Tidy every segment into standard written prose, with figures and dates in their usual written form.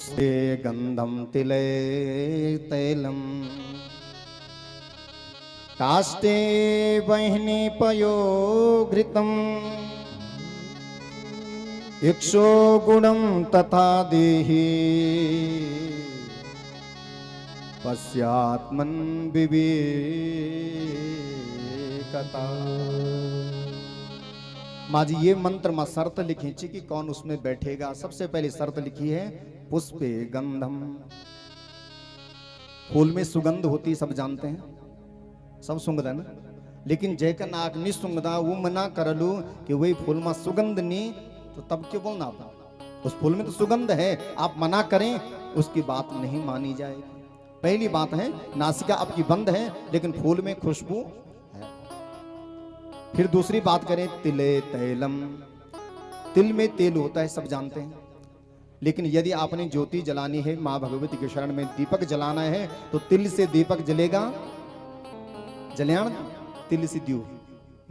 पुष्पे गंधम तिले तैलम काष्टे वह्नि पयो घृतम इक्षो गुणम तथा देहि पश्यात्मन विवेकता। माँ जी ये मंत्र में शर्त लिखी थी कि कौन उसमें बैठेगा। सबसे पहले शर्त लिखी है पुष्पे गंधम। फूल में सुगंध होती सब जानते हैं, सब सुंगदा ना, लेकिन जैका नाक नहीं सुंगदा वो मना कर लू कि वही फूल में सुगंध नहीं, तो तब क्यों बोलना आप? उस फूल में तो सुगंध है, आप मना करें उसकी बात नहीं मानी जाएगी। पहली बात है नासिका आपकी बंद है लेकिन फूल में खुशबू है। फिर दूसरी बात करें तिले तैलम। तिल में तेल होता है सब जानते हैं, लेकिन यदि आपने ज्योति जलानी है, मां भगवती के शरण में दीपक जलाना है तो तिल से दीपक जलेगा। जल्याण तिल से द्यू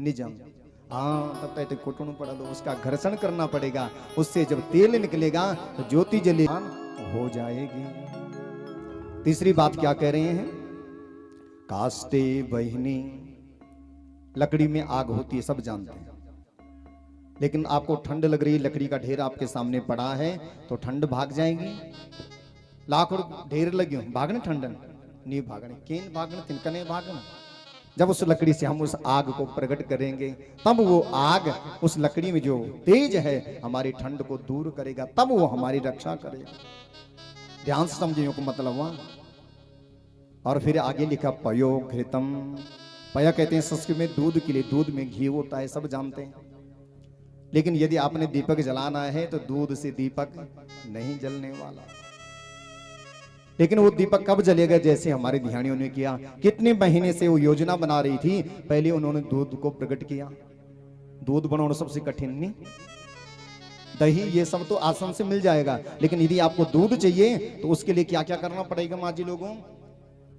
निजम। हाँ तब तक कुटुन पड़ा लो, उसका घर्षण करना पड़ेगा, उससे जब तेल निकलेगा तो ज्योति जले हो जाएगी। तीसरी बात क्या कह रहे हैं? काष्टे वह्नि। लकड़ी में आग होती है सब जानते हैं, लेकिन आपको ठंड लग रही है, लकड़ी का ढेर आपके सामने पड़ा है तो ठंड भाग जाएगी। लाखों ढेर लगे भागने ठंडन नहीं भागने, केन भागने तिनकने भागने। जब उस लकड़ी से हम उस आग को प्रकट करेंगे तब वो आग उस लकड़ी में जो तेज है हमारी ठंड को दूर करेगा, तब वो हमारी रक्षा करेगा। ध्यान से समझिए को मतलब वहां। और फिर आगे लिखा पयो घृतम। पया कहते हैं संस्कृत में दूध के लिए, दूध में घी होता है सब जानते हैं, लेकिन यदि आपने दीपक जलाना है तो दूध से दीपक नहीं जलने वाला। लेकिन वो दीपक कब जलेगा? जैसे हमारे ध्यानियों ने किया, कितने महीने से वो योजना बना रही थी, पहले उन्होंने दूध को प्रकट किया। दूध बनाना सबसे कठिन नहीं, दही ये सब तो आसान से मिल जाएगा, लेकिन यदि आपको दूध चाहिए तो उसके लिए क्या क्या करना पड़ेगा माँ जी लोगों?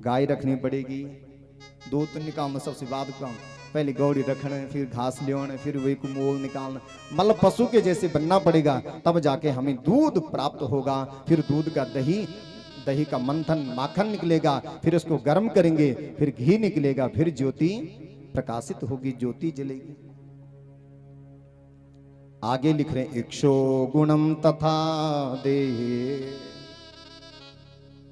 गाय रखनी पड़ेगी, दूध निकालना सबसे बाद काम, पहले गौड़ी रखना, फिर घास लेना, फिर वही को मोल निकालना, मतलब पशु के जैसे बनना पड़ेगा, तब जाके हमें दूध प्राप्त होगा। फिर दूध का दही, दही का मंथन माखन निकलेगा, फिर उसको गर्म करेंगे, फिर घी निकलेगा, फिर ज्योति प्रकाशित होगी, ज्योति जलेगी। आगे लिख रहे हैं इक्षो गुणम तथा दे।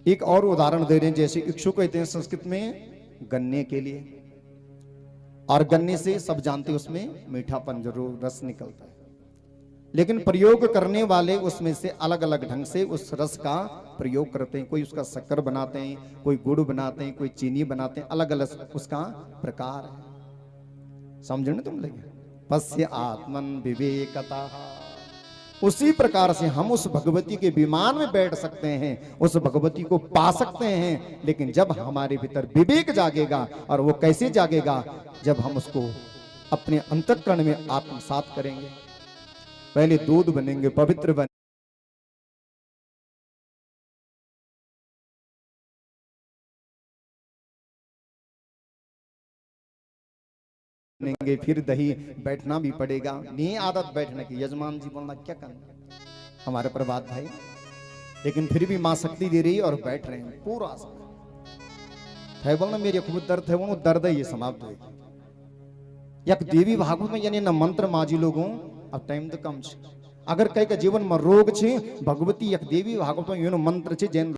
एक और उदाहरण दे रहे हैं, जैसे इक्षु कहते हैं संस्कृत में गन्ने के लिए, और गन्ने से सब जानते हैं उसमें मीठापन जरूर रस निकलता है, लेकिन प्रयोग करने वाले उसमें से अलग अलग ढंग से उस रस का प्रयोग करते हैं। कोई उसका शक्कर बनाते हैं, कोई गुड़ बनाते हैं, कोई चीनी बनाते हैं, अलग अलग उसका प्रकार है। समझे ना तुम लोग? पश्य आत्मन विवेकता। उसी प्रकार से हम उस भगवती के विमान में बैठ सकते हैं, उस भगवती को पा सकते हैं, लेकिन जब हमारे भीतर विवेक जागेगा। और वो कैसे जागेगा? जब हम उसको अपने अंतःकरण में आत्मसात करेंगे। पहले दूध बनेंगे, पवित्र बनेंगे, फिर दही बैठना भी पड़ेगा। नहीं आदत बैठने की, यजमान जी बोलना क्या करना हमारे प्रभात भाई, लेकिन फिर भी मां शक्ति दे रही है और बैठ रहे हैं पूरा है। बोलना मेरी खूब दर्द है, वो दर्द है ये समाप्त होगी। एक देवी भागवत में यानी न मंत्र माजी लोगों अब टाइम तो कम छे, अगर कई का जीवन में रोग छे, भगवती एक देवी भागवत में मंत्र छे जैन